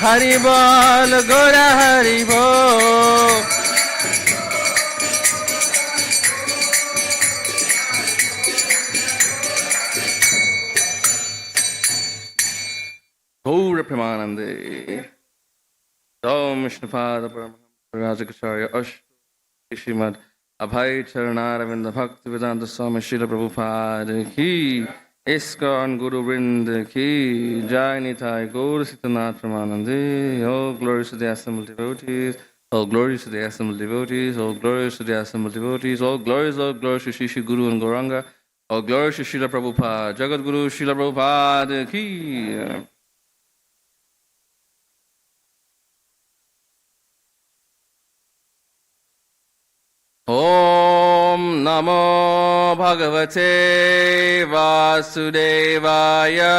Haribol, Gora Haribol. Gaura Premanande. Om Vishnupada Rajakacharya Ash Shrimad Abhay Charanaravindra Bhakti Vedanta Swami Srila Prabhupada Ki ISKCON Guru Vrinda Ki Jai Nitai Gaur Sitanath Premanande. All glories to the assembled devotees. All glories to the assembled devotees. All glories to the assembled devotees. All glories to Shri Shri Guru and Gauranga. All glories to Srila Prabhupada. Jagat Guru Srila Prabhupada Ki. Om Namo Bhagavate Vasudevaya.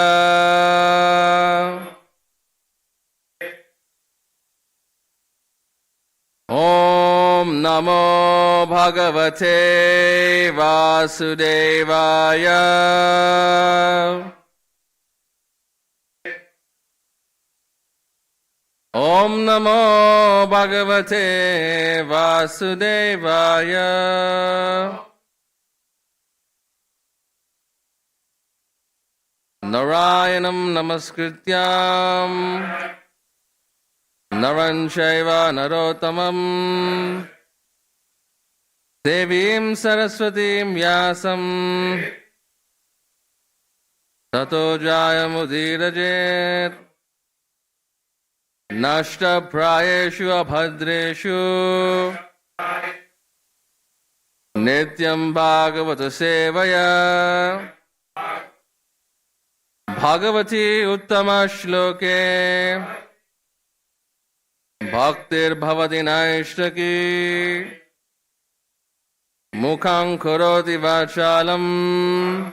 Om Namo Bhagavate Vasudevaya. Om Namo Bhagavate Vasudevaya. Narayanam Namaskrityam Naran Shaiva Narottamam Devim Saraswatim Vyasam Tato Jayamudirajet Nashta Prayeshu Abhadreshu Nityam Bhagavata Sevaya Bhagavati Uttama Shloke Bhaktir Bhavati Naishtaki Mukham Karoti Vachalam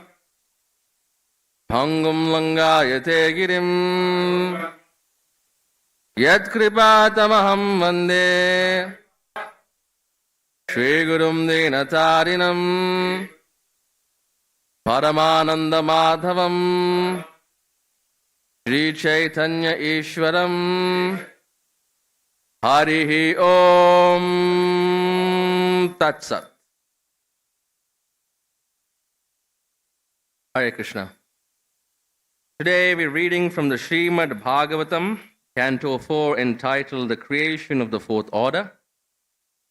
Bhangum Langayate Girim Yat Kripatamaham Vande Shri Gurum Dinatarinam Paramananda Madhavam Shri Chaitanya Ishwaram Harihi Om Tat Sat. Hare Krishna. Today we're reading from the Srimad Bhagavatam, Canto 4, entitled The Creation of the Fourth Order,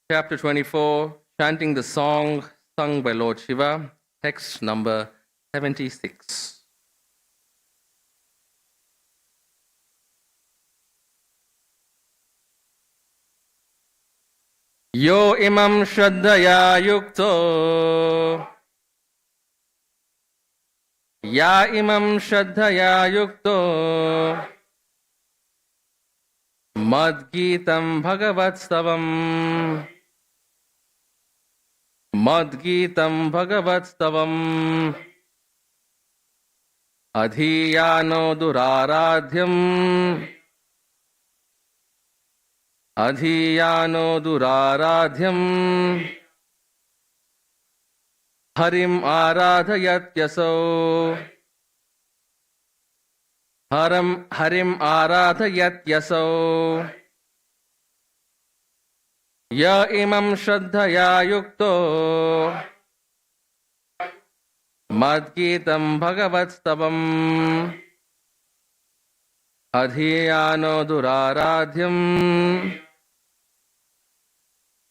Chapter 24, chanting the song sung by Lord Shiva, text number 76. Yo imam shraddhaya yukto Ya imam shraddhaya yukto Madgitam bhagavatstavam Madgitam bhagavatstavam Adhiyano duraradhyam Adhiyano duraradhyam Harim aradhayatyaso Harim aradhayatyaso Ya imam shraddhaya yukto Madgitam bhagavatstavam Adhiyano duraradhyam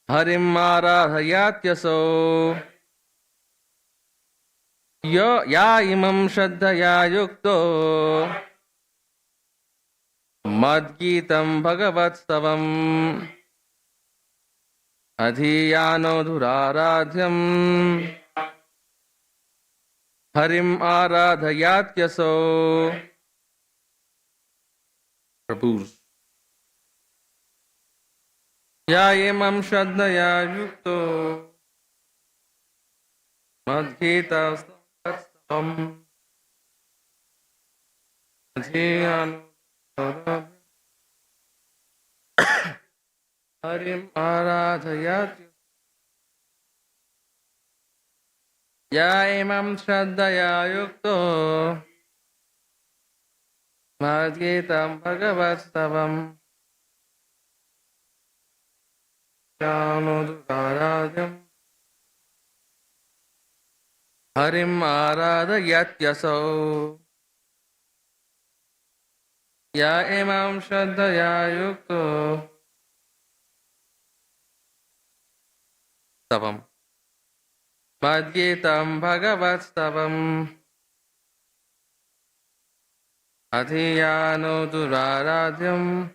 Harim aradhayatyaso Ya imam shraddhaya yukto Madgitam bhagavatstavam Adhiyano duraradhyam Harim aradhayatyaso. Prabhu's Ya imam shraddhaya yukto Madgita Stavam Adhiyano Harim aradhayat Ya imam shraddhaya yukto Madhyetam Bhagavastavam Janudaradyam Harim Aradhayatyasau Ya Imam Shraddhaya Yukto Stavam Madhyetam Bhagavastavam Adhiyanudaradyam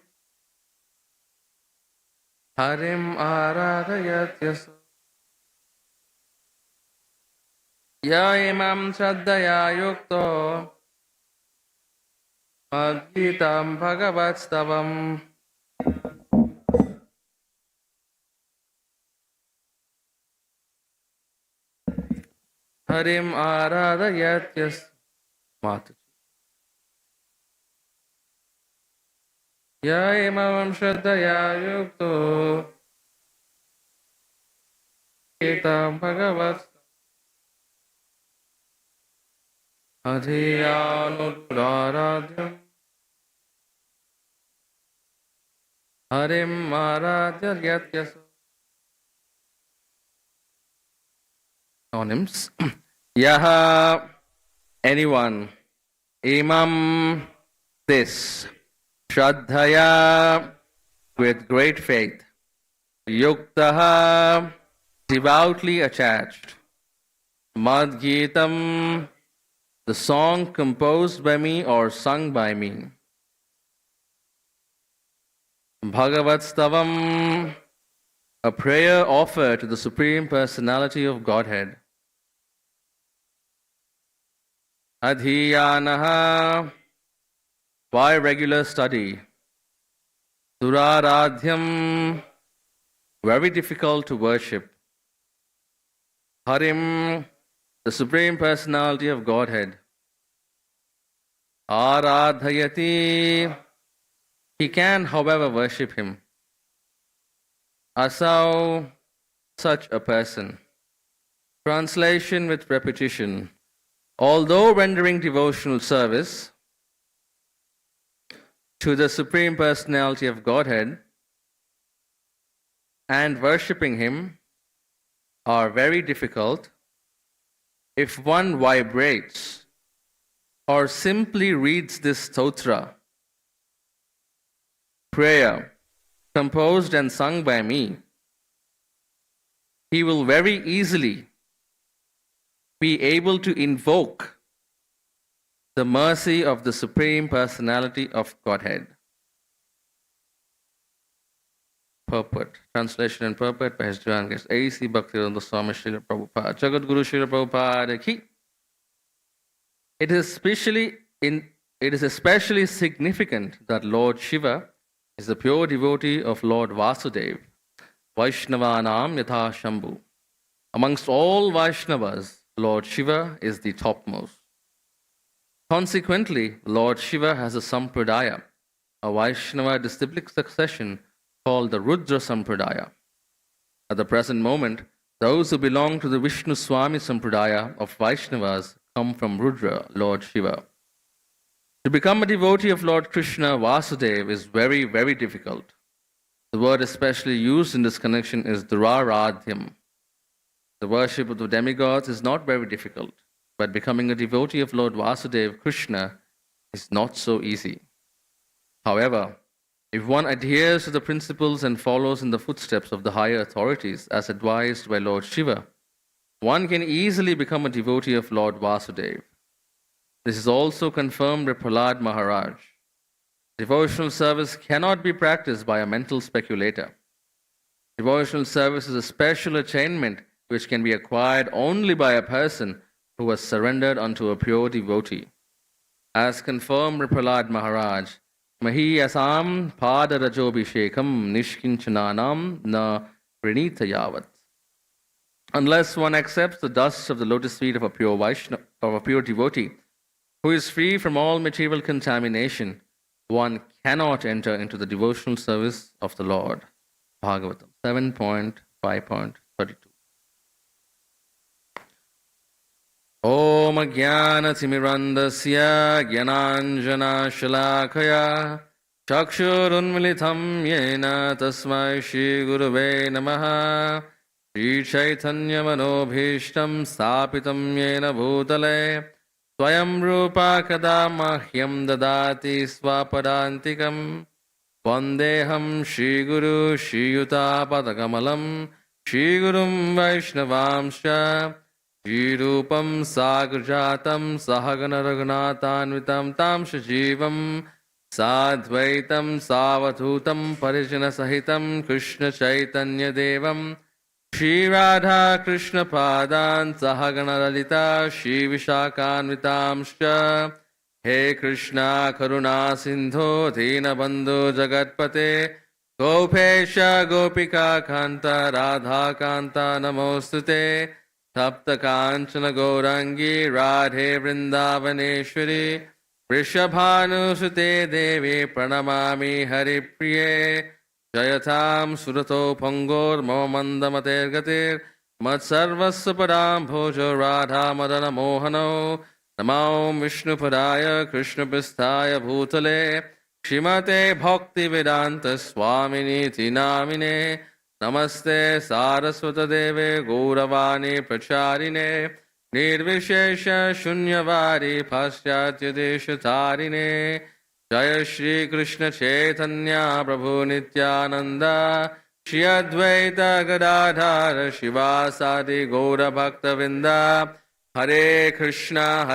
Harim Aradhayatyasau Ya Imam Shraddhaya Yukto Madhyetam Bhagavastavam Harim Aradhayatyas Mataji. Ya Imam Shraddhaya Yukto Madhyetam Bhagavastavam Adhiyanudaradyam Harim Aradhayatyas. Synonyms. Yaha, anyone. Imam, this. Shraddhaya, with great faith. Yuktaha, devoutly attached. Madhgitam, the song composed by me or sung by me. Bhagavadstavam, a prayer offered to the Supreme Personality of Godhead. Adhiyanaha, by regular study. Duraradhyam, very difficult to worship. Harim, the Supreme Personality of Godhead. Aradhayati, he can, however, worship him. Asau, such a person. Translation with repetition. Although rendering devotional service to the Supreme Personality of Godhead and worshipping him are very difficult, if one vibrates or simply reads this stotra, prayer composed and sung by me, he will very easily be able to invoke the mercy of the Supreme Personality of Godhead. Purport. Translation and purport by His Divine Grace A.C. Bhaktivedanta Swami Srila Prabhupada. Jagat Guru Srila Prabhupada ki. It is especially significant that Lord Shiva is the pure devotee of Lord Vasudeva, Vaishnavanam Yatha Shambhu. Amongst all Vaishnavas, Lord Shiva is the topmost. Consequently, Lord Shiva has a Sampradaya, a Vaishnava disciplic succession called the Rudra Sampradaya. At the present moment, those who belong to the Vishnu Swami Sampradaya of Vaishnavas come from Rudra, Lord Shiva. To become a devotee of Lord Krishna Vasudeva is very, very difficult. The word especially used in this connection is Duraradhyam. The worship of the demigods is not very difficult, but becoming a devotee of Lord Vasudeva Krishna is not so easy. However, if one adheres to the principles and follows in the footsteps of the higher authorities as advised by Lord Shiva, one can easily become a devotee of Lord Vasudeva. This is also confirmed by Prahlad Maharaj. Devotional service cannot be practiced by a mental speculator. Devotional service is a special attainment which can be acquired only by a person who has surrendered unto a pure devotee. As confirmed by Prahlad Maharaj, Mahi asam pada rajobhishekam nishkinchananam na pranita yavat. Unless one accepts the dust of the lotus feet of a pure Vaishnava, of a pure devotee, who is free from all material contamination, one cannot enter into the devotional service of the Lord. Bhagavatam 7.5.32. Om Jnanatimirandasya Jnananjana Shalakaya Chakshurunmilitam Yena Tasmai Shri Gurave Namaha Shri Chaitanya Manobhishtam Stapitam Yena Bhutale Swayam Rupa Kada Mahyam Dadati Swapadantikam Vandeham Shri Guru Shri Yuta Padakamalam Shri Gurum Vaishnavamsha Shri Rupam Sagrajatam Sahagana Raghunathanvitam Tam Shajivam Sadvaitam Savadhutam Parijana Sahitam Krishna Chaitanya Devam Shri Radha Krishna Padan Sahagana Lalita Shri Vishakhanvitamscha He Krishna Karuna Sindho Deenabandhu Jagatpate Gopesha Gopika Kanta Radha Kanta Namostute Tapta Kanchana Gaurangi Radhe Vrindavaneshwari Vrishabhanusute Devi Pranamami Haripriye Jayatam Surato Pangor Mamandamater Gatir Matsarvasya Padam Bhojo Radha Madana Mohano Namo Vishnu Padaya Krishna Pistaya Bhutale Shrimate Bhakti Vedanta Swamini Tinamine Namaste Saraswata Deve Gauravani Pracharine Nirvishesha Shunyavadi Paschatya Deshatarine Jaya Shri Krishna Chaitanya Prabhu Nityananda Shri Advaita Gadadhara Shivasadi Gaura Bhakta Vinda Hare Krishna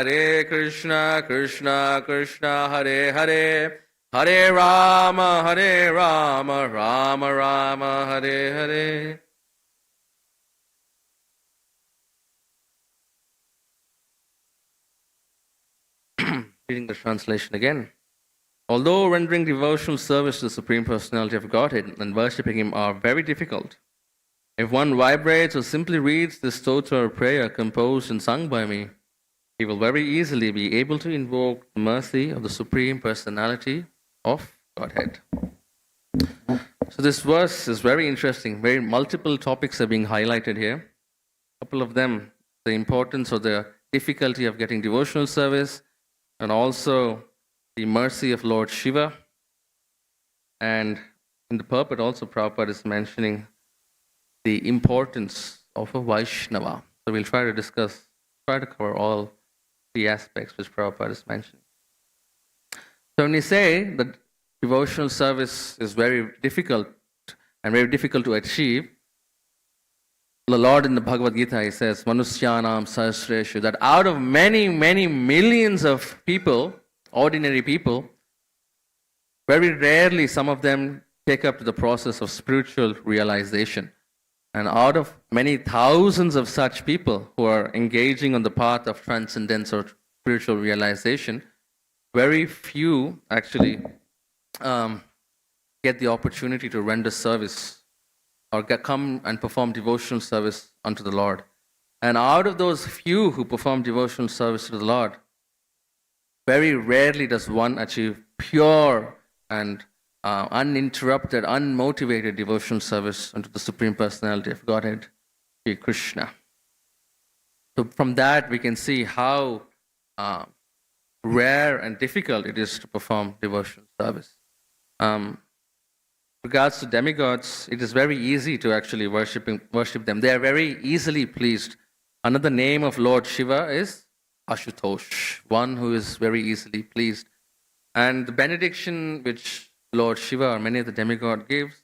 Krishna Krishna Hare Hare Hare Rama Rama Rama Hare Hare. Reading the translation again. Although rendering devotional service to the Supreme Personality of Godhead and worshipping Him are very difficult, if one vibrates or simply reads the stotra or prayer composed and sung by me, he will very easily be able to invoke the mercy of the Supreme Personality of Godhead. So this verse is very interesting. Very multiple topics are being highlighted here. A couple of them, the importance or the difficulty of getting devotional service, and also the mercy of Lord Shiva. And in the purport also Prabhupada is mentioning the importance of a Vaishnava. So we'll try to cover all the aspects which Prabhupada is mentioning. So when we say that devotional service is very difficult and very difficult to achieve, the Lord in the Bhagavad Gita, He says, Manusyanam Sahasreshu, that out of many, many millions of people, ordinary people, very rarely some of them take up the process of spiritual realization. And out of many thousands of such people who are engaging on the path of transcendence or spiritual realization, very few actually get the opportunity to render service or come and perform devotional service unto the Lord. And out of those few who perform devotional service to the Lord, very rarely does one achieve pure and uninterrupted, unmotivated devotional service unto the Supreme Personality of Godhead, Sri Krishna. So from that we can see how rare and difficult it is to perform devotional service. Regards to demigods, it is very easy to actually worship them. They are very easily pleased. Another name of Lord Shiva is Ashutosh, one who is very easily pleased. And the benediction which Lord Shiva or many of the demigod gives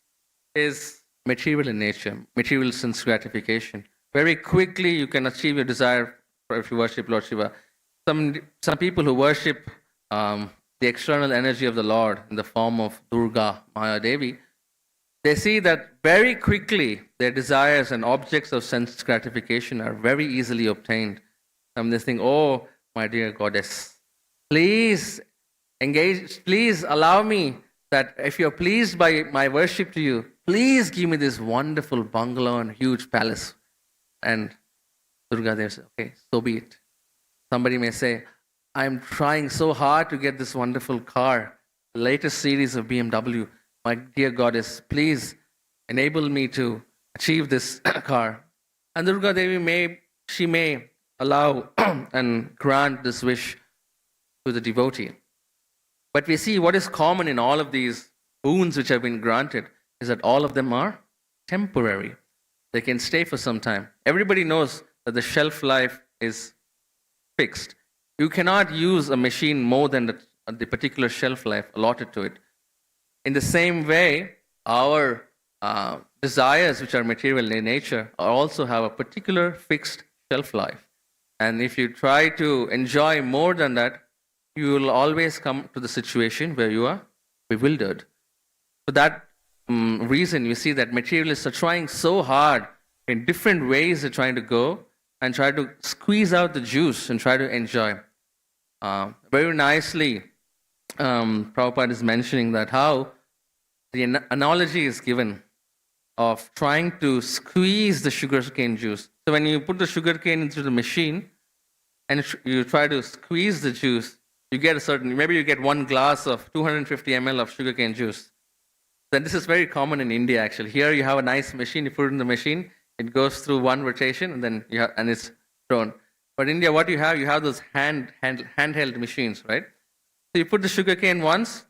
is material in nature, material sense gratification. Very quickly you can achieve your desire if you worship Lord Shiva. Some people who worship the external energy of the Lord in the form of Durga, Maya Devi, they see that very quickly their desires and objects of sense gratification are very easily obtained. They think, oh, my dear goddess, please engage, please allow me that if you're pleased by my worship to you, please give me this wonderful bungalow and huge palace. And Durga Devi says, okay, so be it. Somebody may say, I'm trying so hard to get this wonderful car, the latest series of BMW. My dear goddess, please enable me to achieve this car. And Durga Devi may allow and grant this wish to the devotee. But we see what is common in all of these boons which have been granted is that all of them are temporary. They can stay for some time. Everybody knows that the shelf life is fixed. You cannot use a machine more than the particular shelf life allotted to it. In the same way, our desires, which are material in nature, also have a particular fixed shelf life. And if you try to enjoy more than that, you will always come to the situation where you are bewildered. For that reason, you see that materialists are trying so hard in different ways. They're trying to go and try to squeeze out the juice and try to enjoy. Very nicely, Prabhupada is mentioning that how the analogy is given of trying to squeeze the sugarcane juice. So when you put the sugarcane into the machine and you try to squeeze the juice, you get maybe you get 1 glass of 250 ml of sugarcane juice. Then this is very common in India actually. Here you have a nice machine, you put it in the machine, it goes through one rotation and then and it's thrown. But in India, what you have those handheld machines, right? So you put the sugarcane once,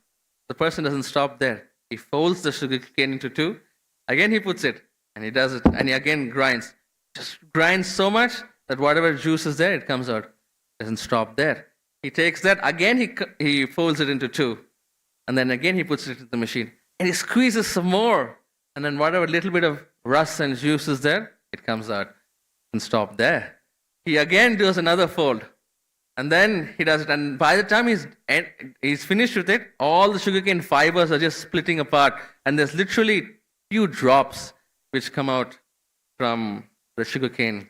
the person doesn't stop there. He folds the sugarcane into 2, again he puts it, and he does it, and he again grinds. Just grinds so much that whatever juice is there, it comes out. Doesn't stop there. He takes that, again he folds it into 2, and then again he puts it into the machine. And he squeezes some more, and then whatever little bit of rust and juice is there, it comes out. Doesn't stop there. He again does another fold, and then he does it, and by the time he's finished with it, all the sugarcane fibers are just splitting apart, and there's literally few drops which come out from the sugarcane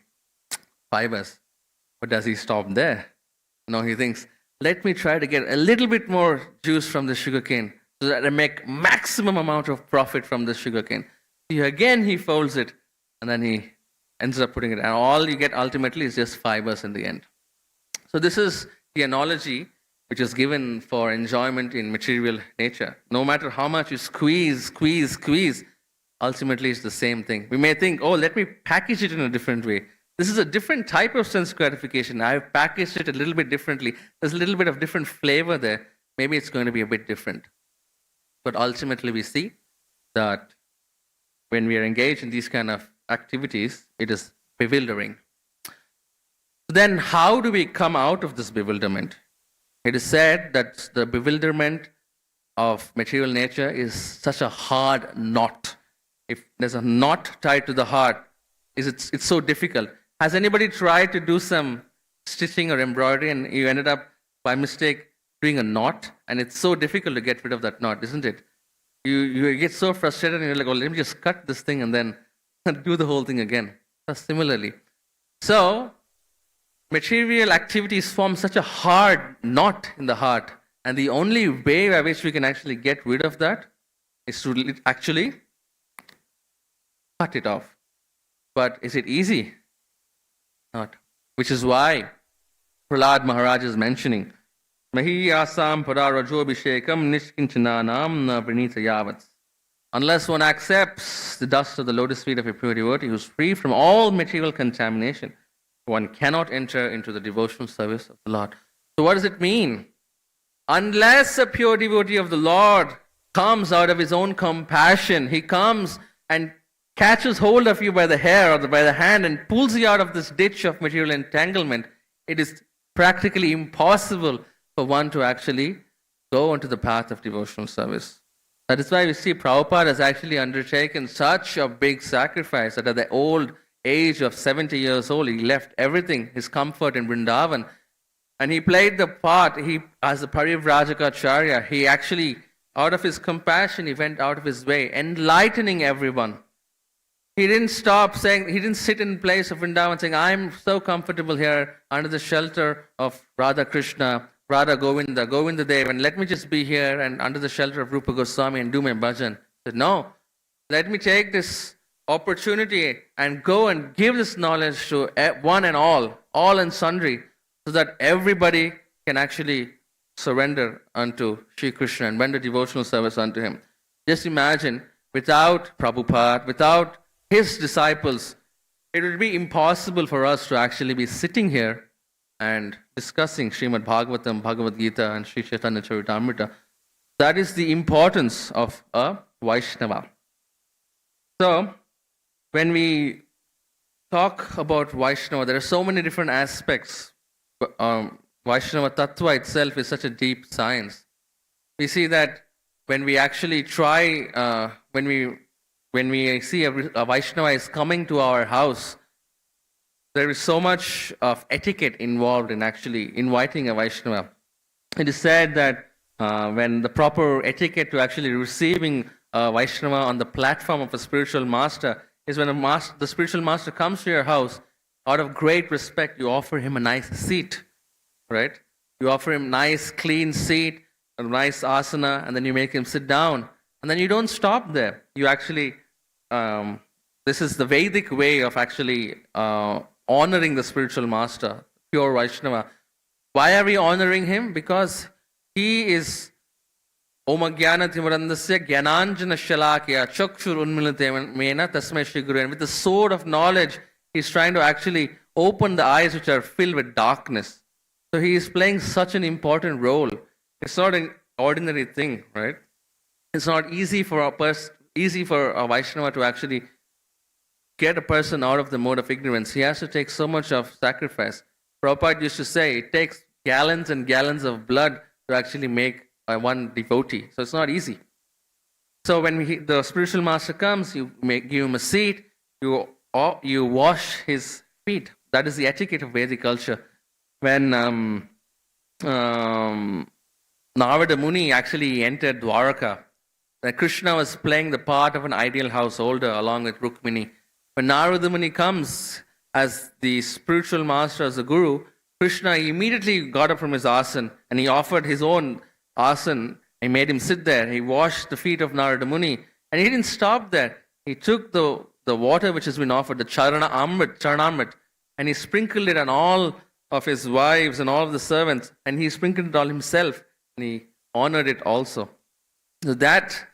fibers. But does he stop there? No, he thinks, let me try to get a little bit more juice from the sugarcane so that I make maximum amount of profit from the sugarcane. Again he folds it, and then he ends up putting it, and all you get ultimately is just fibers in the end. So this is the analogy which is given for enjoyment in material nature. No matter how much you squeeze, ultimately it's the same thing. We may think, oh, let me package it in a different way. This is a different type of sense gratification. I've packaged it a little bit differently. There's a little bit of different flavor there. Maybe it's going to be a bit different. But ultimately we see that when we are engaged in these kind of activities, it is bewildering. Then how do we come out of this bewilderment? It is said that the bewilderment of material nature is such a hard knot. If there's a knot tied to the heart, it's so difficult. Has anybody tried to do some stitching or embroidery and you ended up by mistake doing a knot, and it's so difficult to get rid of that knot, isn't it? You get so frustrated and you're like, oh, let me just cut this thing and then do the whole thing again. Similarly. So, material activities form such a hard knot in the heart, and the only way by which we can actually get rid of that is to actually cut it off. But is it easy? Not. Which is why Prahlad Maharaj is mentioning, Mahi asam pararajobhishekam nishkinchananam na pranita yavat. Unless one accepts the dust of the lotus feet of a pure devotee who is free from all material contamination, one cannot enter into the devotional service of the Lord. So what does it mean? Unless a pure devotee of the Lord comes out of his own compassion, he comes and catches hold of you by the hair or by the hand and pulls you out of this ditch of material entanglement, it is practically impossible for one to actually go onto the path of devotional service. That is why we see Prabhupada has actually undertaken such a big sacrifice that at the old age of 70 years old, he left everything, his comfort in Vrindavan, and he played the part, as a Parivrajaka he actually, out of his compassion, he went out of his way, enlightening everyone. He didn't stop saying, he didn't sit in place of Vrindavan saying, I'm so comfortable here under the shelter of Radha Krishna, Radha Govinda Dev, and let me just be here and under the shelter of Rupa Goswami and do my bhajan. He said, no, let me take this opportunity and go and give this knowledge to one and all and sundry, so that everybody can actually surrender unto Shri Krishna and render devotional service unto him. Just imagine, without Prabhupada, without his disciples, it would be impossible for us to actually be sitting here and discussing Srimad Bhagavatam, Bhagavad Gita, and Sri Chaitanya Charitamrita. That is the importance of a Vaishnava. So, when we talk about Vaishnava, there are so many different aspects. Vaishnava Tattva itself is such a deep science. We see that when we actually try, when we see a Vaishnava is coming to our house, there is so much of etiquette involved in actually inviting a Vaishnava. It is said that when the proper etiquette to actually receiving a Vaishnava on the platform of a spiritual master is when the spiritual master comes to your house, out of great respect, you offer him a nice seat, right? You offer him nice, clean seat, a nice asana, and then you make him sit down. And then you don't stop there. You actually, this is the Vedic way of actually honoring the spiritual master, pure Vaishnava. Why are we honoring him? Because he is Oma Jnana Timarandasya Jnananjana Shalakya Chakshur Unmilate Mena Tasmai Shri Guru. And with the sword of knowledge, he's trying to actually open the eyes which are filled with darkness. So he is playing such an important role. It's not an ordinary thing, right? It's not easy for a Vaishnava to actually get a person out of the mode of ignorance. He has to take so much of sacrifice. Prabhupada used to say it takes gallons and gallons of blood to actually make one devotee. So it's not easy. So when the spiritual master comes, you give him a seat, you wash his feet. That is the etiquette of Vedic culture. When Narada Muni actually entered Dwaraka, Krishna was playing the part of an ideal householder along with Rukmini. When Narada Muni comes as the spiritual master, as the guru, Krishna immediately got up from his asan and he offered his own asan. He made him sit there. He washed the feet of Narada Muni. And he didn't stop there. He took the water which has been offered, the Charanamrit, and he sprinkled it on all of his wives and all of the servants. And he sprinkled it all himself. And he honored it also. So that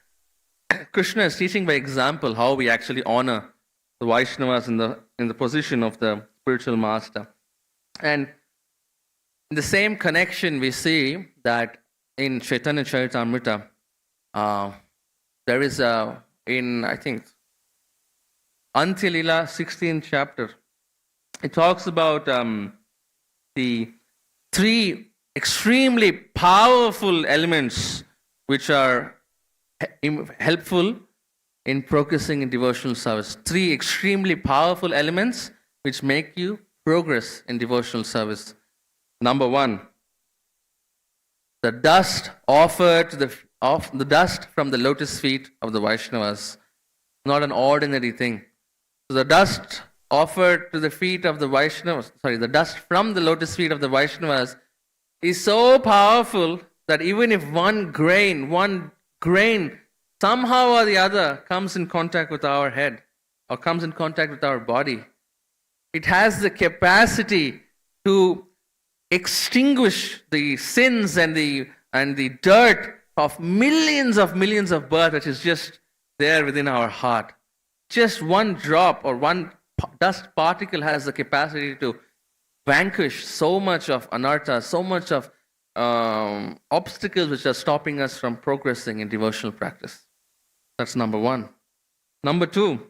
Krishna is teaching by example how we actually honor the Vaishnavas in the position of the spiritual master. And in the same connection, we see that in Chaitanya Charitamrita, there is in, I think, Antya-lila, 16th chapter, it talks about the three extremely powerful elements which are helpful in progressing in devotional service. Three extremely powerful elements which make you progress in devotional service. Number one, the dust offered to the dust from the lotus feet of the Vaishnavas. Not an ordinary thing. So the dust offered to the feet of the Vaishnavas, the dust from the lotus feet of the Vaishnavas is so powerful that even if one grain somehow or the other comes in contact with our head or comes in contact with our body, it has the capacity to extinguish the sins and the dirt of millions of births which is just there within our heart. Just one drop or one dust particle has the capacity to vanquish so much of anartha, so much of obstacles which are stopping us from progressing in devotional practice. That's number one. Number two,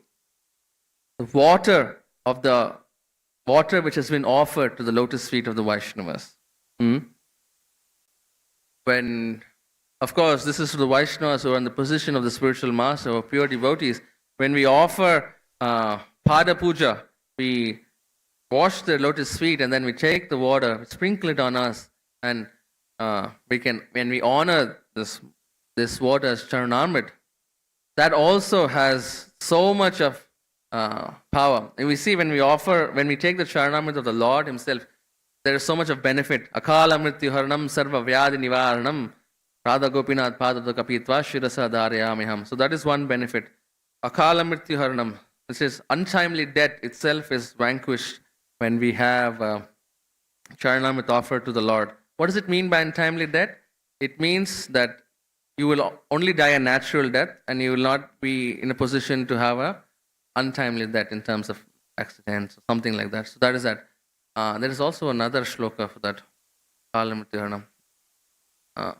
the water which has been offered to the lotus feet of the Vaishnavas. When, of course, this is to the Vaishnavas who are in the position of the spiritual master or pure devotees. When we offer Pada Puja, we wash the lotus feet and then we take the water, sprinkle it on us, and when we honor this water as Charanamrit, that also has so much of power. And we see when we take the Charanamrit of the Lord Himself, there is so much of benefit. Akala mrityu haranam sarva vyadi nivaranam Radha Gopinath Padada Kapitva Shirasa Dharyamiham. So that is one benefit. Akala mrityu haranam. This is untimely death itself is vanquished when we have Charanamrit offered to the Lord. What does it mean by untimely death? It means that you will only die a natural death and you will not be in a position to have a untimely death in terms of accidents, or something like that. So that is that. There is also another shloka for that. Kalamrityaranam. Huh?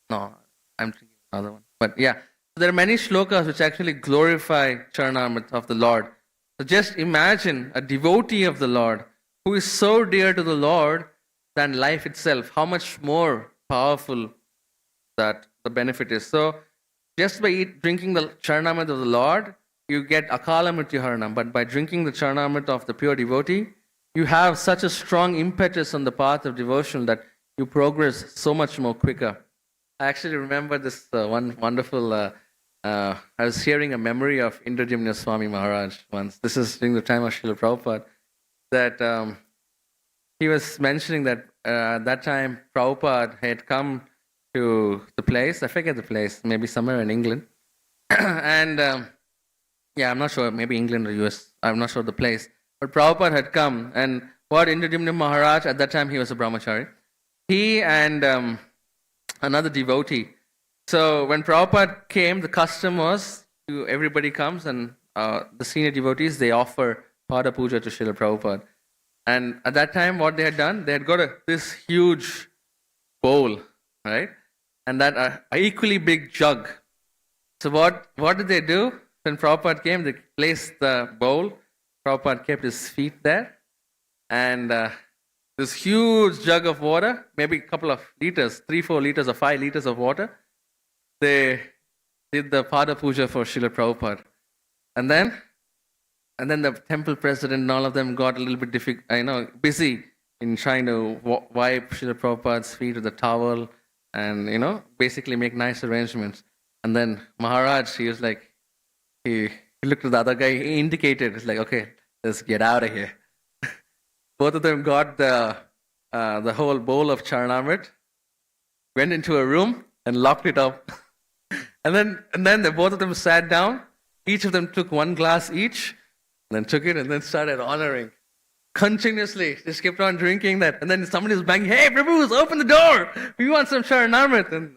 No, I'm thinking another one. But yeah, so there are many shlokas which actually glorify Charanamrita of the Lord. So just imagine a devotee of the Lord who is so dear to the Lord than life itself. How much more powerful that the benefit is. So just by drinking the Charanamrita of the Lord, you get Akala Mrityaharanam. But by drinking the Charanamrita of the pure devotee, you have such a strong impetus on the path of devotion that you progress so much more quicker. I actually remember this one wonderful. I was hearing a memory of Indrajimnya Swami Maharaj once. This is during the time of Srila Prabhupada. That he was mentioning that at that time Prabhupada had come to the place. I forget the place, maybe somewhere in England. And yeah, I'm not sure, maybe England or US. I'm not sure the place. But Prabhupada had come, and what Indrajimnya Maharaj, at that time he was a brahmachari, he and another devotee. So when Prabhupada came, the custom was everybody comes and the senior devotees, they offer Pada Puja to Srila Prabhupada. And at that time, what they had done, they had got this huge bowl, right? And that a equally big jug. So what did they do? When Prabhupada came, they placed the bowl. Prabhupada kept his feet there. And this huge jug of water, maybe a couple of liters, 3-4 liters or 5 liters of water, they did the Pada Puja for Srila Prabhupada. And then the temple president and all of them got a little bit busy in trying to wipe Srila Prabhupada's feet with a towel and, basically make nice arrangements. And then Maharaj, he was like, he looked at the other guy, he indicated, it's like, okay, let's get out of here. Both of them got the whole bowl of Charanamrit, went into a room and locked it up. and then both of them sat down. Each of them took one glass each, and then took it and then started honoring. Continuously, just kept on drinking that. And then somebody was banging, hey, Prabhu, open the door. We want some Charanamrit. And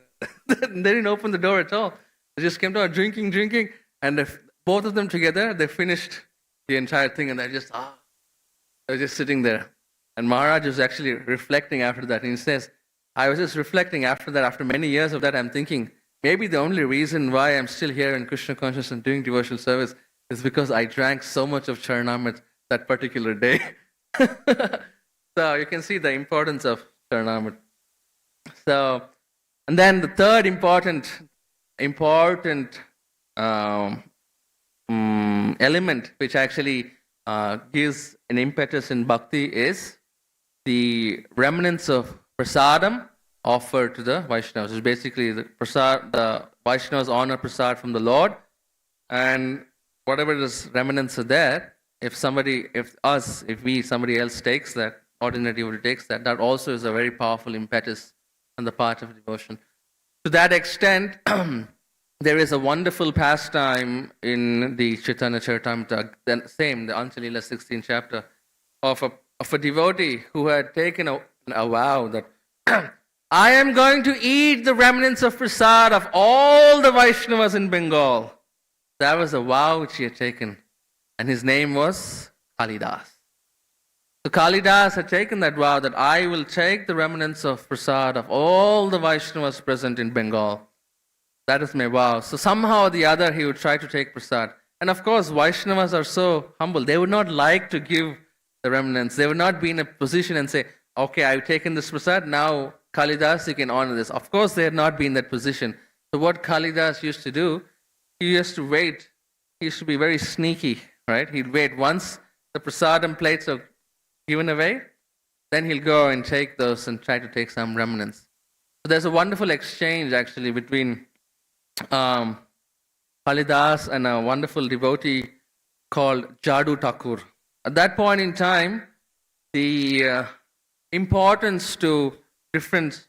they didn't open the door at all. They just kept on drinking. And both of them together, they finished the entire thing, and they're just, they were just sitting there. And Maharaj was actually reflecting after that. And he says, I was just reflecting after that, after many years of that, I'm thinking, maybe the only reason why I'm still here in Krishna consciousness and doing devotional service is because I drank so much of Charanamrit that particular day. So you can see the importance of Charanamrit. So, and then the third important element which actually gives an impetus in bhakti is the remnants of prasadam offered to the Vaishnavas. It's basically the Vaishnavas honor prasad from the Lord, and whatever remnants are there, if somebody else takes that, ordinary devotee takes that, that also is a very powerful impetus on the part of devotion. To that extent, there is a wonderful pastime in the Chaitanya Charitamrita, the Anjalila 16th chapter, of a devotee who had taken a vow that I am going to eat the remnants of prasad of all the Vaishnavas in Bengal. That was a vow which he had taken. And his name was Kalidas. So Kalidas had taken that vow that I will take the remnants of prasad of all the Vaishnavas present in Bengal. That is my vow. So somehow or the other he would try to take prasad. And of course, Vaishnavas are so humble. They would not like to give the remnants. They would not be in a position and say, okay, I've taken this prasad, now Kalidas, you can honor this. Of course, they had not been in that position. So what Kalidas used to do, he used to wait. He used to be very sneaky, right? He'd wait once the prasadam plates are given away, then he'll go and take those and try to take some remnants. So there's a wonderful exchange actually between Kalidas and a wonderful devotee called Jadu Thakur. At that point in time, the importance to different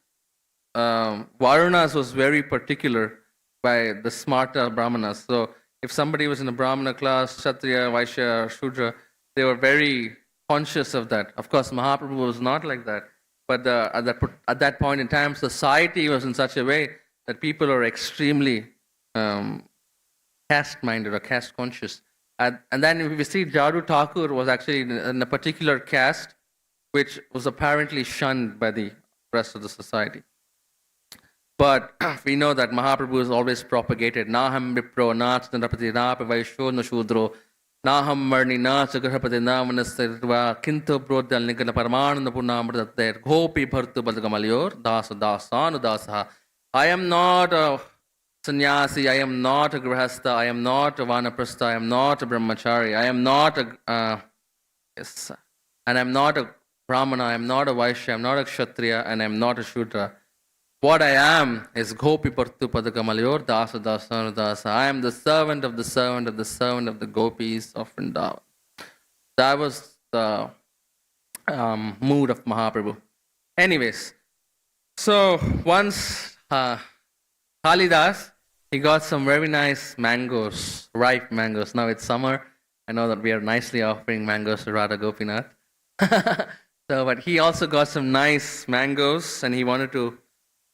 Varunas was very particular by the smarter Brahmanas. So if somebody was in a Brahmana class, Kshatriya, Vaishya, Shudra, they were very conscious of that. Of course, Mahaprabhu was not like that. But at that point in time, society was in such a way that people are extremely caste-minded or caste-conscious. And then we see Jadu Thakur was actually in a particular caste which was apparently shunned by the rest of the society. But we know that Mahaprabhu has always propagated Naham Vipro, Na Chandrapati, Na Pavaisho, Na Shudro, Naham Marni, Na Chagrapati, Na Manasirva, Kinto Brodal Nikana Paramananda Punamrata there, Gopi Bhartu Badagamalyor, Dasa Dasanu Dasaha. I am not a sannyasi, I am not a grihastha, I am not a vanaprastha, I am not a brahmachari, I am not a yes, and I am not a brahmana, I am not a vaishya, I am not a kshatriya, and I am not a shudra. What I am is Gopi Partu Padakamalyor Dasa Dasanu Dasa. I am the servant of the servant of the servant of the gopis of Vrindavan. That was the mood of Mahaprabhu. Anyways, so once Kalidas, he got some very nice mangoes, ripe mangoes. Now it's summer. I know that we are nicely offering mangoes to Radha Gopinath. But he also got some nice mangoes and he wanted to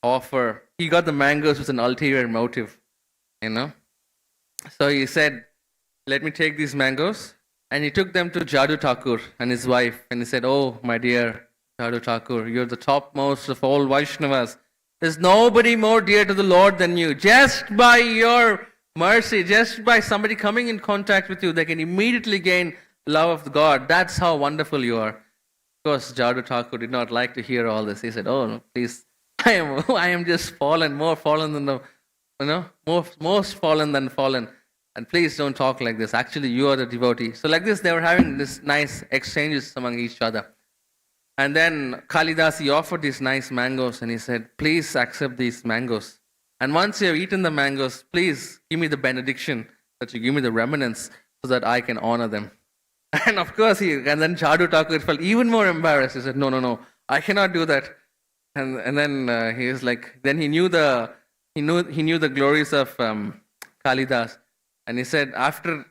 offer. He got the mangoes with an ulterior motive, So he said, let me take these mangoes. And he took them to Jadu Thakur and his wife. And he said, oh, my dear Jadu Thakur, you're the topmost of all Vaishnavas. There's nobody more dear to the Lord than you. Just by your mercy, just by somebody coming in contact with you, they can immediately gain love of God. That's how wonderful you are. Of course, Jadu Thakur did not like to hear all this. He said, oh, no, please, I am just fallen, more fallen than most fallen than fallen. And please don't talk like this. Actually, you are the devotee. So like this, they were having this nice exchanges among each other. And then Kalidas, he offered these nice mangoes and he said, please accept these mangoes. And once you have eaten the mangoes, please give me the benediction, that you give me the remnants so that I can honor them. And of course, and then Jadu Thakur felt even more embarrassed. He said, no, I cannot do that. And then he was like, then he knew the glories of Kalidas. And he said after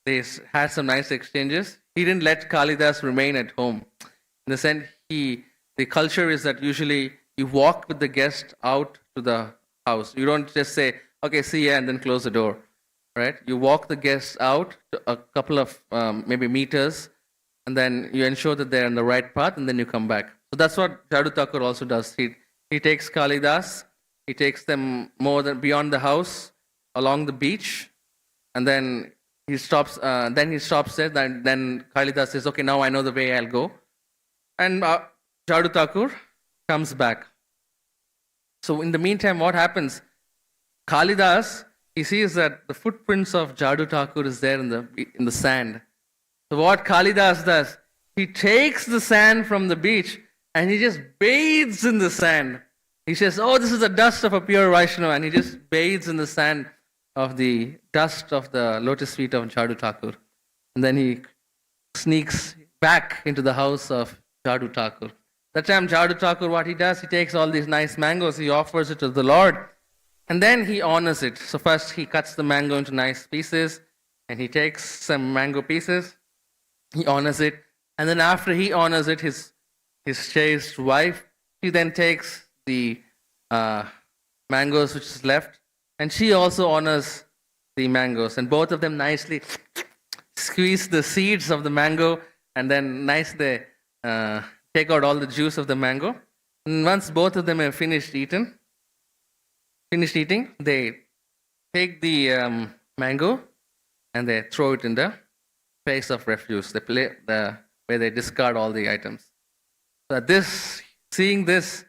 they had some nice exchanges, he didn't let Kalidas remain at home. In the sense, the culture is that usually you walk with the guest out to the house. You don't just say, okay, see ya, and then close the door, right? You walk the guests out to a couple of maybe meters, and then you ensure that they're on the right path, and then you come back. So that's what Jadu Thakur also does. He takes Kalidas, he takes them more than beyond the house, along the beach, and then he stops. Then he stops there. Then Kalidas says, "Okay, now I know the way. I'll go." And Jadu Thakur comes back. So in the meantime, what happens? Kalidas, he sees that the footprints of Jadu Thakur is there in the sand. So what Kalidas does, he takes the sand from the beach and he just bathes in the sand. He says, "Oh, this is the dust of a pure Vaishnava," and he just bathes in the sand of the dust of the lotus feet of Jadu Thakur. And then he sneaks back into the house of Jadu Thakur. That time Jadu Thakur, what he does, he takes all these nice mangoes, he offers it to the Lord, and then he honors it. So first he cuts the mango into nice pieces, and he takes some mango pieces, he honors it, and then after he honors it, his chaste wife, he then takes the mangoes which is left, and she also honors the mangoes, and both of them nicely squeeze the seeds of the mango, and then nicely take out all the juice of the mango. And once both of them have finished eating, they take the mango and they throw it in the place of refuse, where they discard all the items. So seeing this,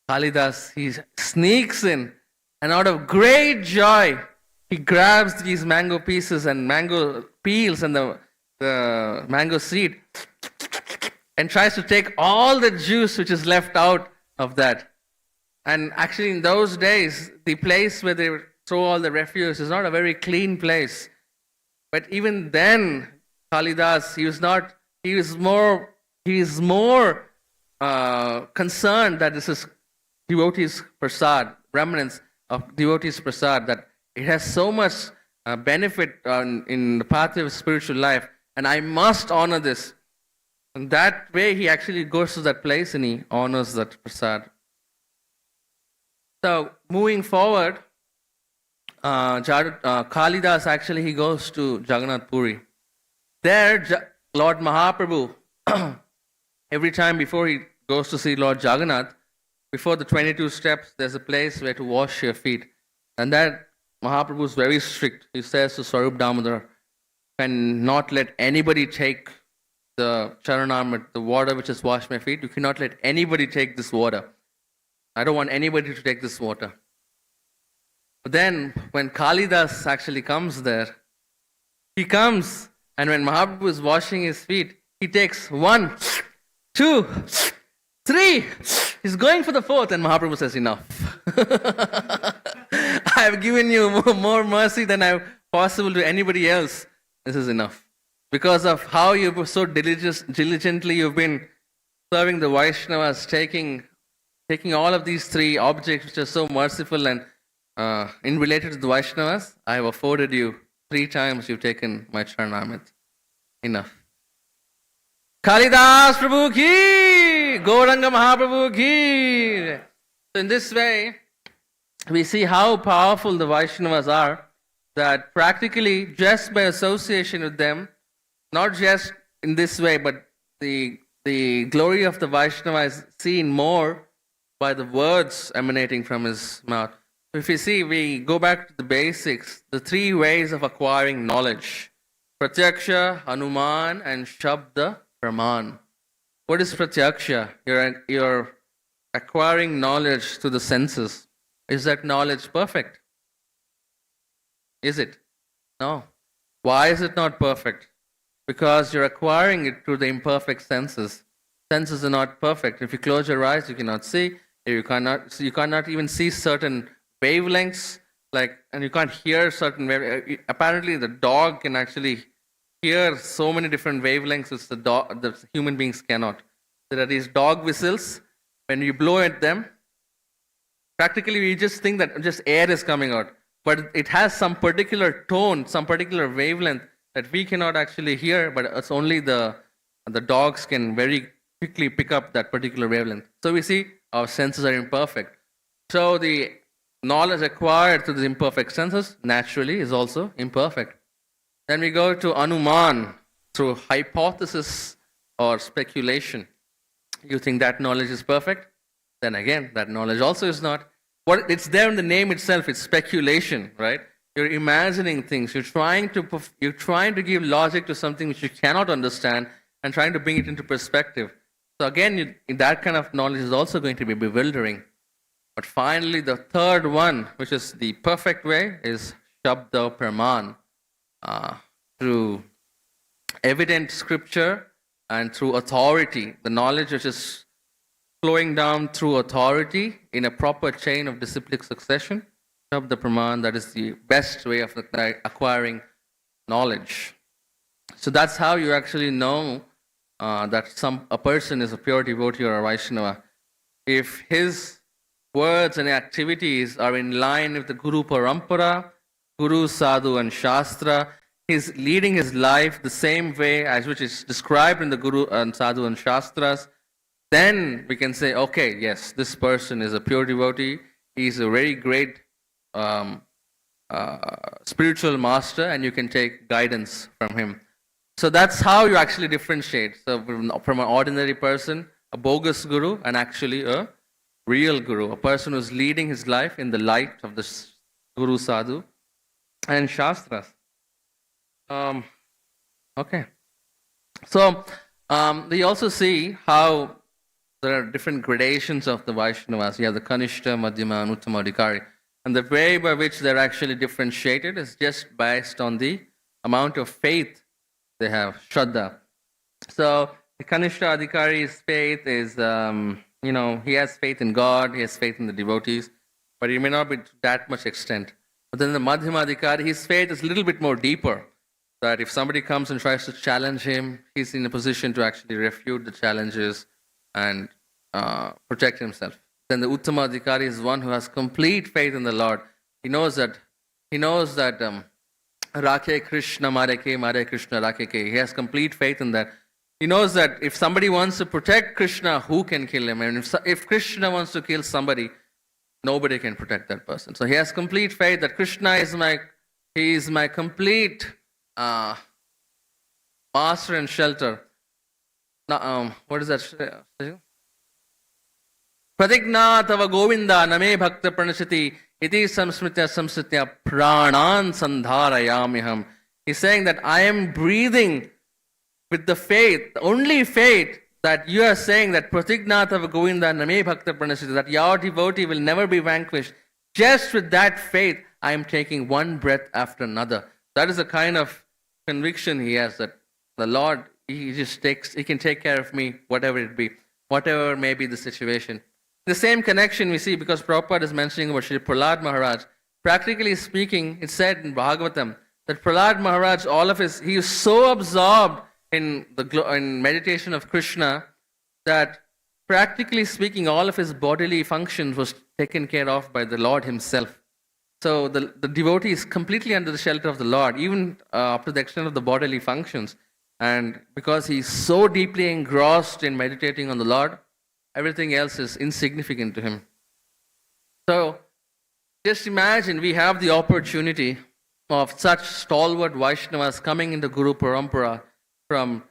Kalidas, he sneaks in, and out of great joy, he grabs these mango pieces and mango peels and the mango seed and tries to take all the juice which is left out of that. And actually in those days, the place where they throw all the refuse is not a very clean place. But even then, Kalidas, he is more concerned that this is devotees' prasad, remnants of devotees' prasad, that it has so much benefit in the path of spiritual life, and I must honor this. And that way he actually goes to that place and he honors that prasad. So moving forward, Kalidas actually he goes to Jagannath Puri. There, Lord Mahaprabhu, every time before he goes to see Lord Jagannath, before the 22 steps, there's a place where to wash your feet. And that Mahaprabhu is very strict. He says to Swarup Damodar, can not let anybody take the charanamrit, the water which has washed my feet. You cannot let anybody take this water. I don't want anybody to take this water. But then, when Kalidas actually comes there, he comes, and when Mahaprabhu is washing his feet, he takes 1, 2, 3. He's going for the 4th, and Mahaprabhu says, enough. I have given you more mercy than I possible to anybody else. This is enough. Because of how you've so diligently you've been serving the Vaishnavas, taking all of these 3 objects which are so merciful and in related to the Vaishnavas, I have afforded you 3 times you've taken my charanamrit. Enough. Kalidas Prabhu ki! Gauranga Mahaprabhu ki! So in this way, we see how powerful the Vaishnavas are, that practically just by association with them, not just in this way, but the glory of the Vaishnava is seen more by the words emanating from his mouth. If you see, we go back to the basics, the 3 ways of acquiring knowledge. Pratyaksha, Hanuman, and Shabda, Praman. What is Pratyaksha? You're acquiring knowledge through the senses. Is that knowledge perfect? Is it? No. Why is it not perfect? Because you're acquiring it through the imperfect senses. Senses are not perfect. If you close your eyes, you cannot see. You cannot even see certain wavelengths, and you can't hear certain wavelengths. Apparently, the dog can actually hear so many different wavelengths which the human beings cannot. There are these dog whistles. When you blow at them, practically we just think that just air is coming out. But it has some particular tone, some particular wavelength that we cannot actually hear, but it's only the dogs can very quickly pick up that particular wavelength. So we see our senses are imperfect. So the knowledge acquired through the imperfect senses naturally is also imperfect. Then we go to Anuman through hypothesis or speculation. You think that knowledge is perfect? Then again, that knowledge also is not. It's there in the name itself. It's speculation, right? You're imagining things. You're trying to give logic to something which you cannot understand and trying to bring it into perspective. So again, that kind of knowledge is also going to be bewildering. But finally, the third one, which is the perfect way, is Shabda Praman. Through evident scripture and through authority, the knowledge which is flowing down through authority in a proper chain of disciplic succession, Shabda Praman, that is the best way of acquiring knowledge. So that's how you actually know that a person is a pure devotee or a Vaishnava. If his words and activities are in line with the Guru Parampara, Guru, Sadhu, and Shastra, he's leading his life the same way as which is described in the Guru and Sadhu and Shastras, then we can say, okay, yes, this person is a pure devotee. He's a very great spiritual master, and you can take guidance from him. So that's how you actually differentiate. So from an ordinary person, a bogus guru, and actually a real guru, a person who's leading his life in the light of the Guru, Sadhu, and Shastras. Okay. So we also see how there are different gradations of the Vaishnavas. You have the Kanishta, Madhyama, and Uttama Adhikari. And the way by which they're actually differentiated is just based on the amount of faith they have, Shraddha. So the Kanishta Adhikari's faith is, he has faith in God, he has faith in the devotees, but he may not be to that much extent. But then the Madhyama Adhikari, his faith is a little bit more deeper. That if somebody comes and tries to challenge him, he's in a position to actually refute the challenges and protect himself. Then the Uttama Adhikari is one who has complete faith in the Lord. He knows that Rakhe Krishna Mareke, Mare Krishna Rakeke. He has complete faith in that. He knows that if somebody wants to protect Krishna, who can kill him? And if Krishna wants to kill somebody, nobody can protect that person. So he has complete faith that Krishna is my complete master and shelter. Now, what is that? Pratigna tava govinda name bhakta pranashati iti samsritya pranan sandharayamiham. He's saying that I am breathing with the faith, the only faith that you are saying that Pratigna tava govinda name bhakta pranashati, that your devotee will never be vanquished. Just with that faith, I am taking one breath after another. That is the kind of conviction he has, that the Lord, he can take care of me, whatever it be, whatever may be the situation. The same connection we see, because Prabhupada is mentioning about Sri Prahlad Maharaj. Practically speaking, it's said in Bhagavatam that Prahlad Maharaj, he is so absorbed in meditation of Krishna that practically speaking, all of his bodily functions was taken care of by the Lord himself. So the devotee is completely under the shelter of the Lord, even up to the extent of the bodily functions. And because he's so deeply engrossed in meditating on the Lord, everything else is insignificant to him. So just imagine we have the opportunity of such stalwart Vaishnavas coming into Guru Parampara, from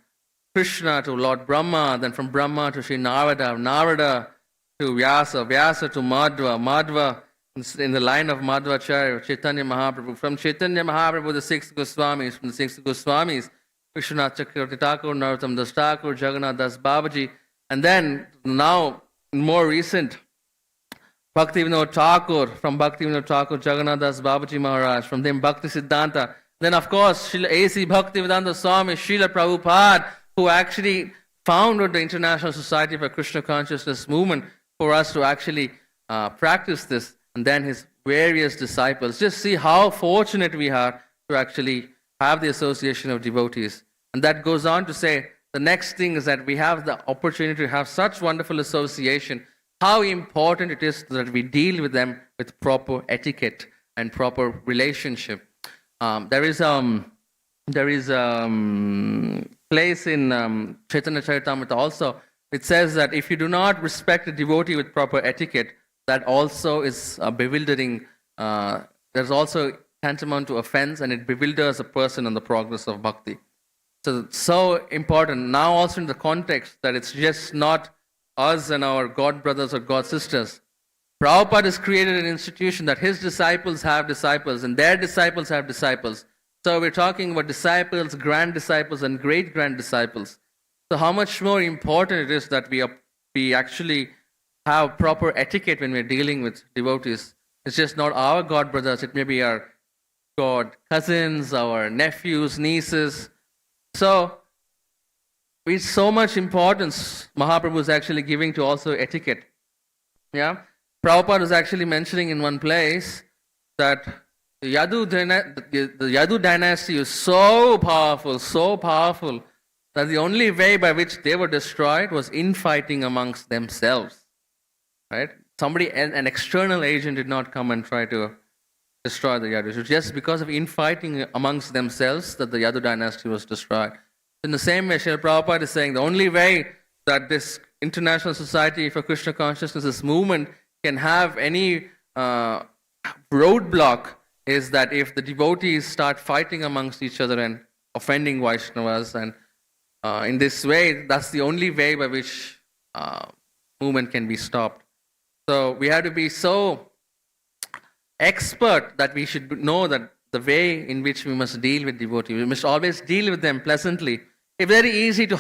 Krishna to Lord Brahma, then from Brahma to Sri Narada, Narada to Vyasa, Vyasa to Madhva, Madhva in the line of Madhvacharya, Chaitanya Mahaprabhu, from Chaitanya Mahaprabhu, the six Goswamis, from the six Goswamis, Vishwanath Chakravarti Thakur, Narottam Das Thakur, Jagannath Das Babaji, and then now more recent, Bhakti Vinod Thakur, from Bhakti Vinod Thakur, Jagannath Das Babaji Maharaj, from them Bhakti Siddhanta, then of course Srila A.C. Bhaktivedanta Swami, Srila Prabhupada, who actually founded the International Society for Krishna Consciousness movement for us to actually practice this, and then his various disciples. Just see how fortunate we are to actually have the association of devotees. And that goes on to say, the next thing is that we have the opportunity to have such wonderful association, how important it is that we deal with them with proper etiquette and proper relationship. There is place in Chaitanya Charitamrita also, it says that if you do not respect a devotee with proper etiquette, that also is bewildering. There's also tantamount to offense, and it bewilders a person in the progress of bhakti. So important. Now also in the context that it's just not us and our God brothers or God sisters. Prabhupada has created an institution that his disciples have disciples and their disciples have disciples. So we're talking about disciples, grand disciples, and great grand disciples. So how much more important it is that we actually have proper etiquette when we're dealing with devotees. It's just not our God brothers, it may be our God cousins, our nephews, nieces. So with so much importance Mahaprabhu is actually giving to also etiquette. Yeah, Prabhupada is actually mentioning in one place that the Yadu dynasty is so powerful that the only way by which they were destroyed was infighting amongst themselves. Right? An external agent did not come and try to destroy the Yadus. It was just because of infighting amongst themselves that the Yadu dynasty was destroyed. In the same way, Srila Prabhupada is saying the only way that this International Society for Krishna Consciousness, this movement, can have any roadblock is that if the devotees start fighting amongst each other and offending Vaishnavas, and in this way, that's the only way by which movement can be stopped. So we have to be so expert that we should know that the way in which we must deal with devotees, we must always deal with them pleasantly. It's very easy to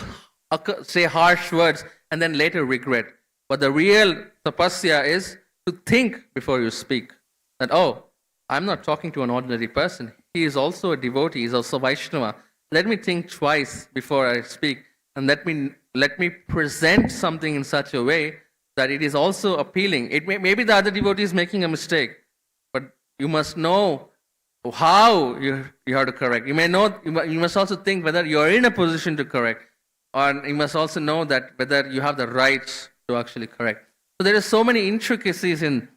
say harsh words and then later regret. But the real tapasya is to think before you speak. That, oh, I'm not talking to an ordinary person. He is also a devotee. He is also Vaishnava. Let me think twice before I speak, and let me present something in such a way that it is also appealing. Maybe the other devotee is making a mistake, but you must know how you have to correct. You must also think whether you are in a position to correct, or you must also know that whether you have the rights to actually correct. So there are so many intricacies in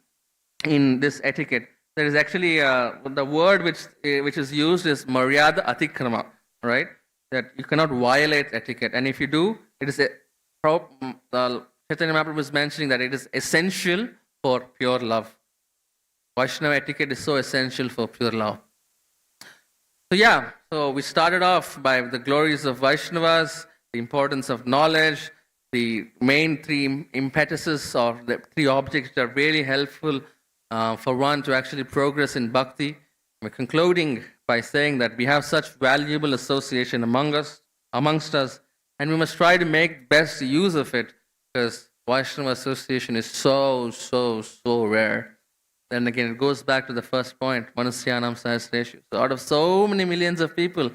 this etiquette. There is actually the word which is used is maryada atikrama, right? That you cannot violate etiquette, and if you do, it is Chaitanya Mahaprabhu is mentioning that it is essential for pure love. Vaishnava etiquette is so essential for pure love. So we started off by the glories of Vaishnavas, the importance of knowledge, the main three impetuses or the three objects that are really helpful for one to actually progress in bhakti. We're concluding by saying that we have such valuable association amongst us, and we must try to make best use of it because Vaishnava association is so rare. Then again, it goes back to the first point, Manusyanam Sahasreshu. So out of so many millions of people,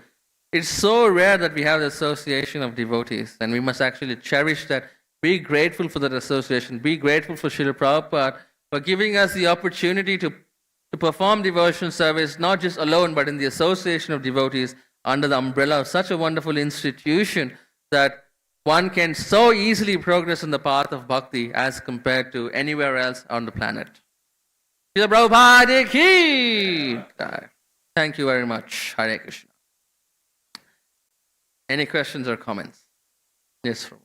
it's so rare that we have the association of devotees. And we must actually cherish that, be grateful for that association, be grateful for Srila Prabhupada for giving us the opportunity to perform devotional service, not just alone, but in the association of devotees under the umbrella of such a wonderful institution that one can so easily progress in the path of bhakti as compared to anywhere else on the planet. Srila Prabhupada ki! Thank you very much. Hare Krishna. Any questions or comments? Yes, Prabhu.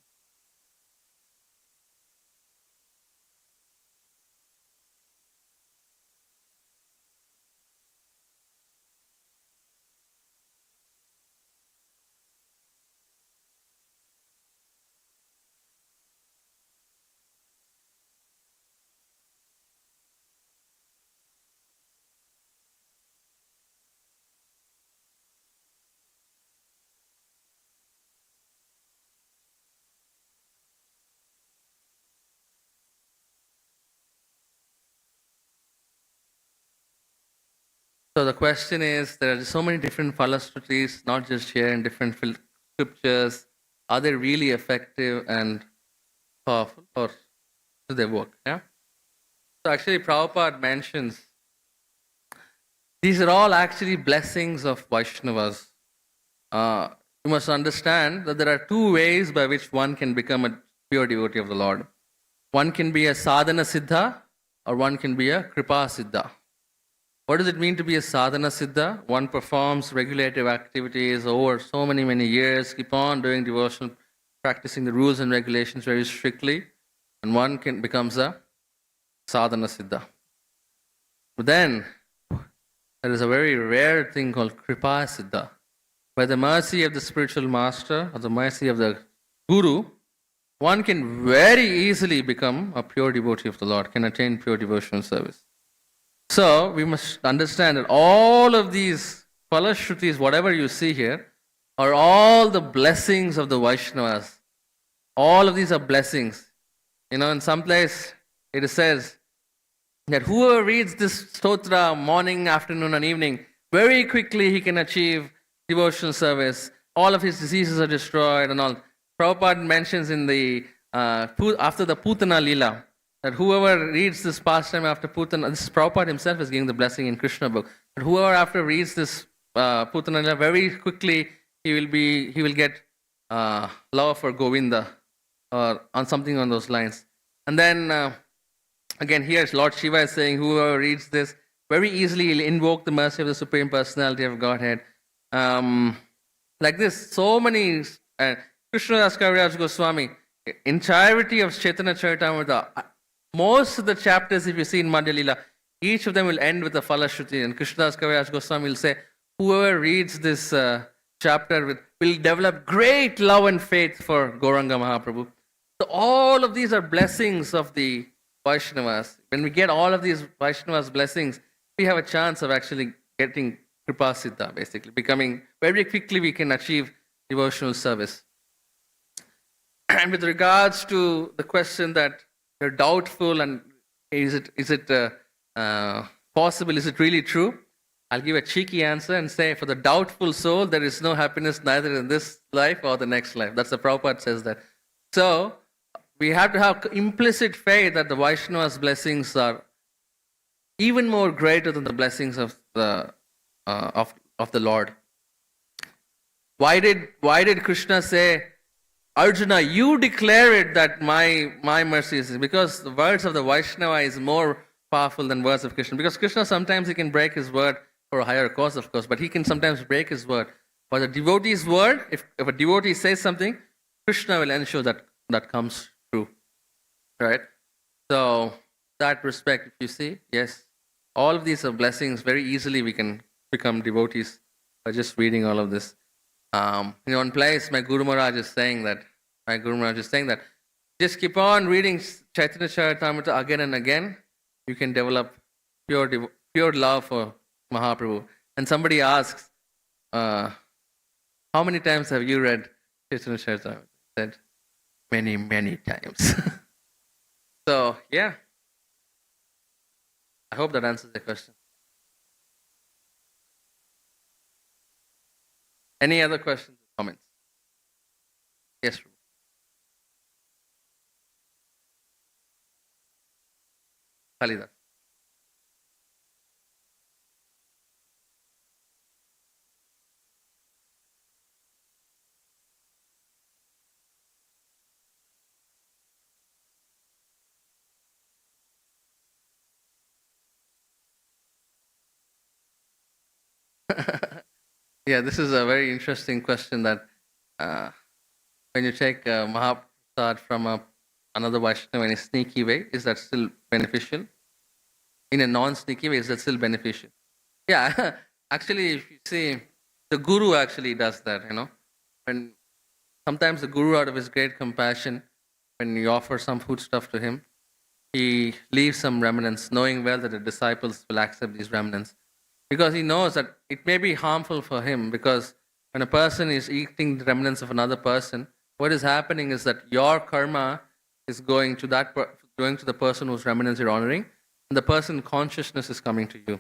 So the question is, there are so many different philosophies, not just here in different scriptures. Are they really effective and powerful, or do they work? Yeah. So actually, Prabhupada mentions these are all actually blessings of Vaishnavas. You must understand that there are two ways by which one can become a pure devotee of the Lord. One can be a sadhana siddha, or one can be a kripa siddha. What does it mean to be a sadhana siddha? One performs regulative activities over so many years, keep on doing devotional, practicing the rules and regulations very strictly, and one becomes a sadhana siddha. But then, there is a very rare thing called kripa siddha. By the mercy of the spiritual master, or the mercy of the guru, one can very easily become a pure devotee of the Lord, can attain pure devotional service. So, we must understand that all of these Falashrutis, whatever you see here, are all the blessings of the Vaishnavas. All of these are blessings. In some place it says that whoever reads this stotra morning, afternoon, and evening, very quickly he can achieve devotional service. All of his diseases are destroyed and all. Prabhupada mentions in the after the Putana Lila, that whoever reads this pastime after Putana, this is Prabhupada himself is giving the blessing in Krishna book. But whoever after reads this Putana Lila, very quickly he will get love for Govinda, or on something on those lines. And then again here Lord Shiva is saying whoever reads this very easily will invoke the mercy of the Supreme Personality of Godhead. Like this, so many Krishna Das Kaviraj Goswami, entirety of Chaitanya Charitamrita, most of the chapters, if you see in Madhya Lila, each of them will end with a Falashruti. And Krishnadas Kaviraj Goswami will say, whoever reads this chapter will develop great love and faith for Gauranga Mahaprabhu. So all of these are blessings of the Vaishnavas. When we get all of these Vaishnavas' blessings, we have a chance of actually getting Kripa Siddha, basically. Becoming, very quickly we can achieve devotional service. And with regards to the question that you're doubtful and is it possible, is it really true? I'll give a cheeky answer and say, for the doubtful soul, there is no happiness neither in this life or the next life. That's the Prabhupada says that. So, we have to have implicit faith that the Vaishnava's blessings are even more greater than the blessings of the Lord. Why did Krishna say, Arjuna, you declare it that my mercy is, because the words of the Vaishnava is more powerful than words of Krishna. Because Krishna sometimes he can break his word for a higher cause, of course, but he can sometimes break his word. But the devotee's word, if a devotee says something, Krishna will ensure that comes true. Right? So, that respect, if you see, yes, all of these are blessings. Very easily we can become devotees by just reading all of this. One place my Guru Maharaj is saying that, just keep on reading Chaitanya Charitamrita again and again. You can develop pure love for Mahaprabhu. And somebody asks, how many times have you read Chaitanya Charitamrita? I said, many, many times. So, yeah. I hope that answers the question. Any other questions or comments? Yes, Prabhu. Kalidas. Yeah, this is a very interesting question that when you take Mahaprasad from another Vaishnava in a sneaky way, is that still beneficial? In a non-sneaky way, is that still beneficial? Yeah, actually, if you see, the Guru actually does that, When sometimes the Guru, out of his great compassion, when you offer some foodstuff to him, he leaves some remnants, knowing well that the disciples will accept these remnants. Because he knows that it may be harmful for him, because when a person is eating the remnants of another person, what is happening is that your karma is going to the person whose remnants you're honoring, and the person consciousness is coming to you.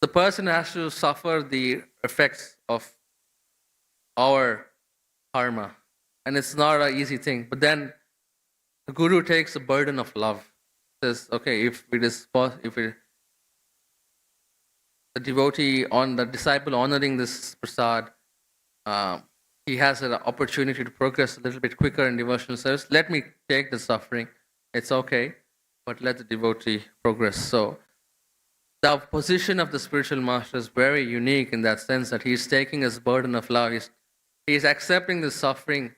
The person has to suffer the effects of our karma, and it's not an easy thing. But then the Guru takes the burden of love. Says, okay, if the devotee the disciple honoring this prasad, he has an opportunity to progress a little bit quicker in devotional service. Let me take the suffering. It's okay, but let the devotee progress. So the position of the spiritual master is very unique in that sense that he's taking his burden of love. He's accepting the suffering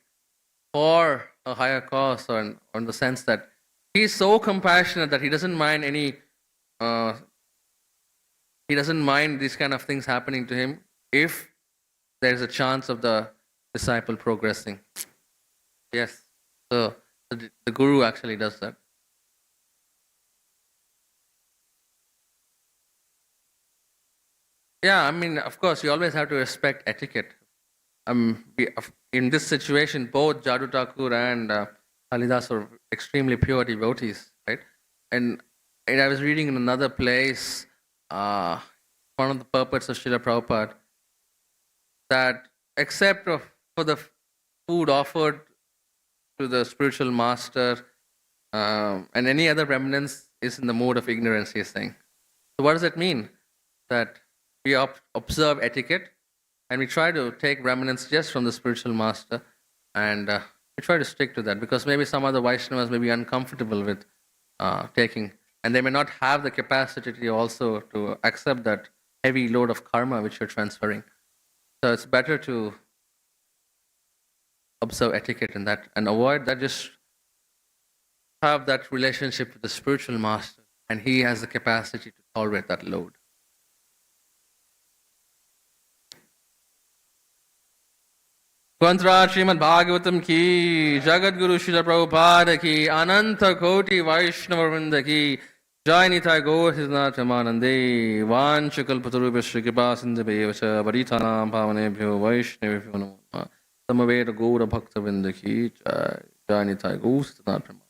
for a higher cause, or in the sense that he's so compassionate that he doesn't mind these kind of things happening to him if there's a chance of the disciple progressing. Yes. So the Guru actually does that. Yeah, of course, you always have to respect etiquette. In this situation, both Jadu Thakur and Halidas are extremely pure devotees, right? And I was reading in another place, one of the purports of Srila Prabhupada, that except for the food offered to the spiritual master and any other remnants is in the mode of ignorance, he is saying. So what does it mean? That we observe etiquette and we try to take remnants just from the spiritual master, and we try to stick to that, because maybe some other Vaishnavas may be uncomfortable with taking, and they may not have the capacity also to accept that heavy load of karma which you're transferring. So it's better to observe etiquette in that and avoid that. Just have that relationship with the spiritual master, and he has the capacity to tolerate that load. Kwantra Srimad Bhagavatam ki, Jagat Guru Srila Prabhupada ki, Ananta Koti Vaishnava Vrinda ki, Jai Nitai Gaur Hrisnath Ramanande, Vanchakalpatarupa Shri Kripa Sindhabheva Varithanam Bhavanebhyo Vaishnavebhyo Namo Samaveda Gaura Bhakta Vrinda ki, Jai Nitai Gaur Hrisnath Ramanande.